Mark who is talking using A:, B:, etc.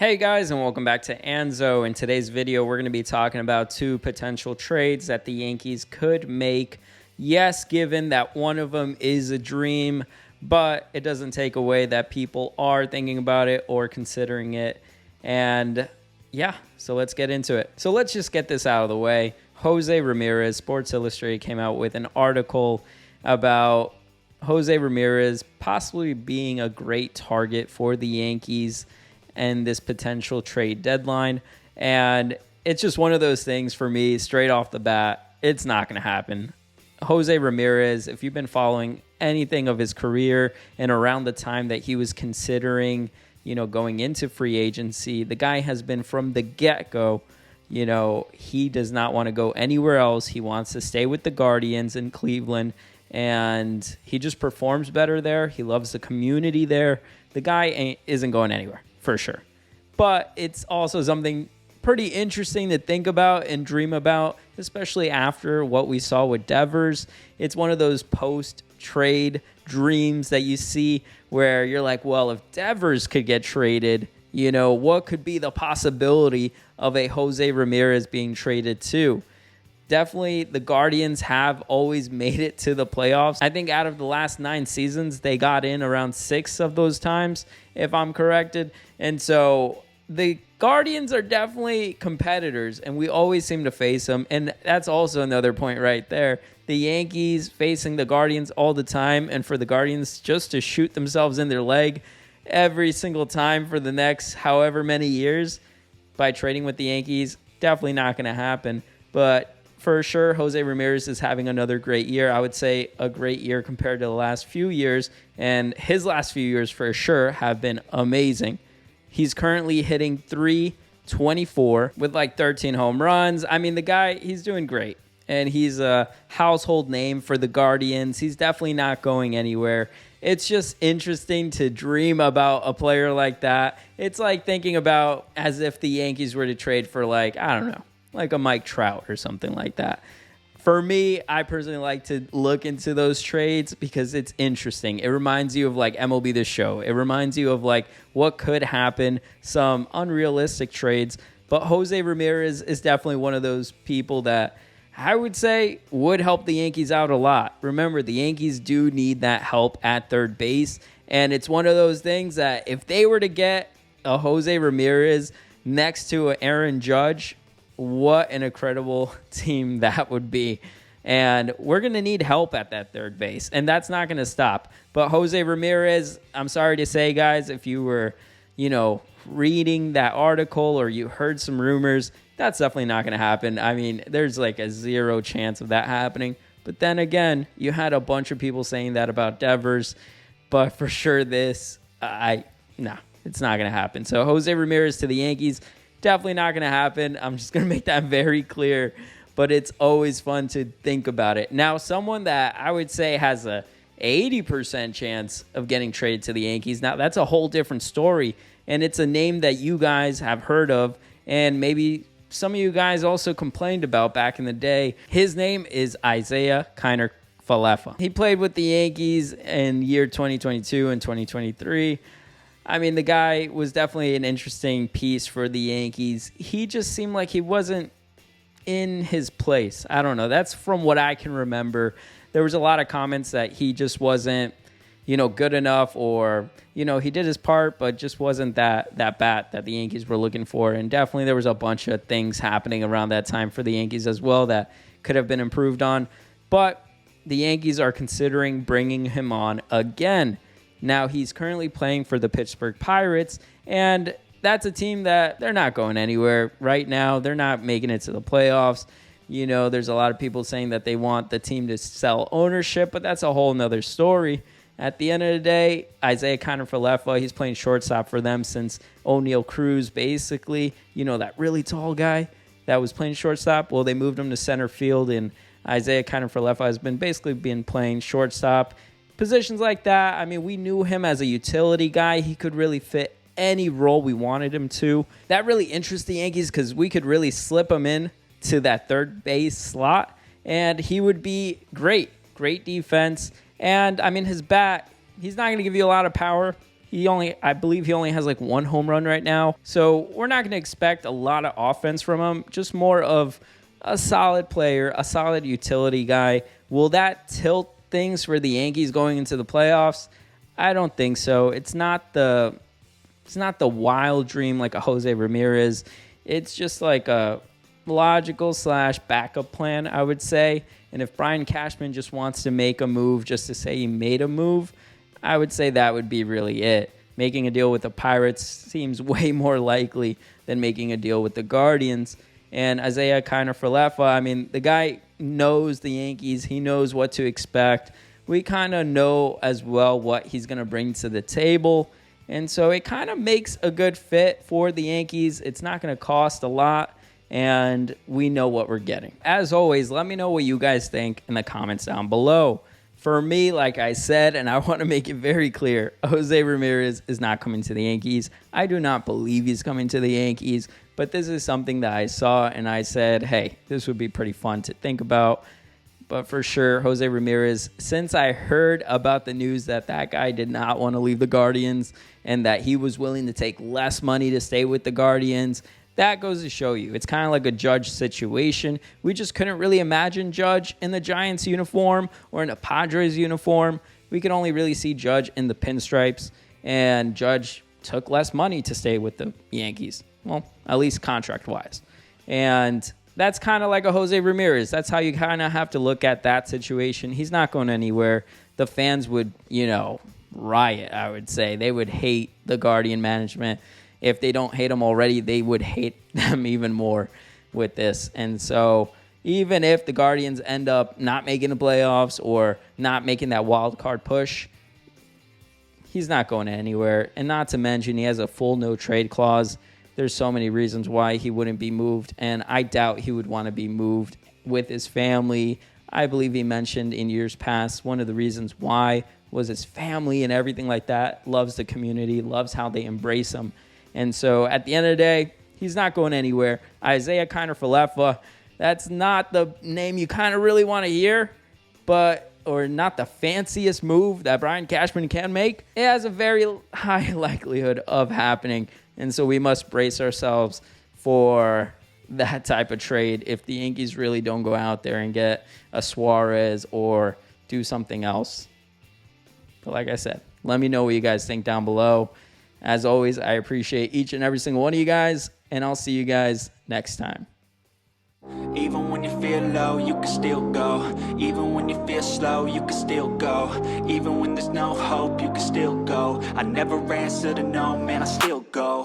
A: Hey guys, and welcome back to Anzo. In today's video, we're going to be talking about two potential trades that the Yankees could make. Yes, given that one of them is a dream, but it doesn't take away that people are thinking about it or considering it. And yeah, so let's get into it. So let's just get this out of the way. Jose Ramirez, Sports Illustrated came out with an article about Jose Ramirez possibly being a great target for the Yankees and this potential trade deadline. And it's just one of those things for me, straight off the bat, it's not going to happen. Jose Ramirez, if you've been following anything of his career and around the time that he was considering, going into free agency, the guy has been from the get-go, he does not want to go anywhere else. He wants to stay with the Guardians in Cleveland, and he just performs better there. He loves the community there. The guy isn't going anywhere, for sure. But it's also something pretty interesting to think about and dream about, especially after what we saw with Devers. It's one of those post-trade dreams that you see where you're like, well, if Devers could get traded, what could be the possibility of a Jose Ramirez being traded to? Definitely, the Guardians have always made it to the playoffs. I think out of the last 9 seasons, they got in around 6 of those times, if I'm corrected. And so the Guardians are definitely competitors, and we always seem to face them. And that's also another point right there. The Yankees facing the Guardians all the time, and for the Guardians just to shoot themselves in their leg every single time for the next however many years by trading with the Yankees, definitely not going to happen. But for sure, Jose Ramirez is having another great year. I would say a great year compared to the last few years. And his last few years for sure have been amazing. He's currently hitting .324 with like 13 home runs. I mean, the guy, he's doing great. And he's a household name for the Guardians. He's definitely not going anywhere. It's just interesting to dream about a player like that. It's like thinking about as if the Yankees were to trade for like a Mike Trout or something like that. For me, I personally like to look into those trades because it's interesting. It reminds you of like MLB The Show. It reminds you of like what could happen, some unrealistic trades. But Jose Ramirez is definitely one of those people that I would say would help the Yankees out a lot. Remember, the Yankees do need that help at third base. And it's one of those things that if they were to get a Jose Ramirez next to an Aaron Judge, what an incredible team that would be. And we're going to need help at that third base, and that's not going to stop. But Jose Ramirez, I'm sorry to say, guys, if you were, reading that article or you heard some rumors, that's definitely not going to happen. I mean, there's like a 0 chance of that happening. But then again, you had a bunch of people saying that about Devers. But for sure, it's not going to happen. So Jose Ramirez to the Yankees, definitely not going to happen. I'm just going to make that very clear, but it's always fun to think about it. Now, someone that I would say has a 80% chance of getting traded to the Yankees, now that's a whole different story, and it's a name that you guys have heard of, and maybe some of you guys also complained about back in the day. His name is Isaiah Kiner-Falefa. He played with the Yankees in year 2022 and 2023. I mean, the guy was definitely an interesting piece for the Yankees. He just seemed like he wasn't in his place. I don't know. That's from what I can remember. There was a lot of comments that he just wasn't, good enough, or, he did his part, but just wasn't that bat that the Yankees were looking for. And definitely there was a bunch of things happening around that time for the Yankees as well that could have been improved on. But the Yankees are considering bringing him on again. Now, he's currently playing for the Pittsburgh Pirates, and that's a team that they're not going anywhere right now. They're not making it to the playoffs. There's a lot of people saying that they want the team to sell ownership, but that's a whole nother story. At the end of the day, Isaiah Kiner-Falefa, he's playing shortstop for them since O'Neal Cruz, basically, that really tall guy that was playing shortstop. Well, they moved him to center field, and Isaiah Kiner-Falefa has been playing shortstop. Positions like that, I mean, we knew him as a utility guy. He could really fit any role we wanted him to. That really interests the Yankees because we could really slip him in to that third base slot, and he would be great defense. And, I mean, his bat, he's not going to give you a lot of power. I believe he only has like 1 home run right now. So we're not going to expect a lot of offense from him, just more of a solid player, a solid utility guy. Will that tilt things for the Yankees going into the playoffs? I don't think so. It's not the wild dream like a Jose Ramirez. It's just like a logical / backup plan, I would say. And if Brian Cashman just wants to make a move just to say he made a move, I would say that would be really it. Making a deal with the Pirates seems way more likely than making a deal with the Guardians. And Isaiah Kiner-Falefa, I mean, the guy knows the Yankees. He knows what to expect. We kind of know as well what he's going to bring to the table. And so it kind of makes a good fit for the Yankees. It's not going to cost a lot, and we know what we're getting. As always, let me know what you guys think in the comments down below. For me, like I said, and I want to make it very clear, Jose Ramirez is not coming to the Yankees. I do not believe he's coming to the Yankees, but this is something that I saw, and I said, hey, this would be pretty fun to think about. But for sure, Jose Ramirez, since I heard about the news that guy did not want to leave the Guardians and that he was willing to take less money to stay with the Guardians, that goes to show you. It's kind of like a Judge situation. We just couldn't really imagine Judge in the Giants uniform or in a Padres uniform. We could only really see Judge in the pinstripes, and Judge took less money to stay with the Yankees. Well, at least contract-wise. And that's kind of like a Jose Ramirez. That's how you kind of have to look at that situation. He's not going anywhere. The fans would, riot, I would say. They would hate the Guardian management. If they don't hate them already, they would hate them even more with this. And so even if the Guardians end up not making the playoffs or not making that wild card push, he's not going anywhere. And not to mention, he has a full no-trade clause. There's so many reasons why he wouldn't be moved, and I doubt he would want to be moved with his family. I believe he mentioned in years past one of the reasons why was his family and everything like that. Loves the community, loves how they embrace him. And so at the end of the day, he's not going anywhere. Isaiah Kiner-Falefa, that's not the name you kind of really want to hear, or not the fanciest move that Brian Cashman can make. It has a very high likelihood of happening. And so we must brace ourselves for that type of trade if the Yankees really don't go out there and get a Suarez or do something else. But like I said, let me know what you guys think down below. As always, I appreciate each and every single one of you guys, and I'll see you guys next time.
B: Even when you feel low, you can still go. Even when you feel slow, you can still go. Even when there's no hope, you can still go. I never answer to no, man, I still go.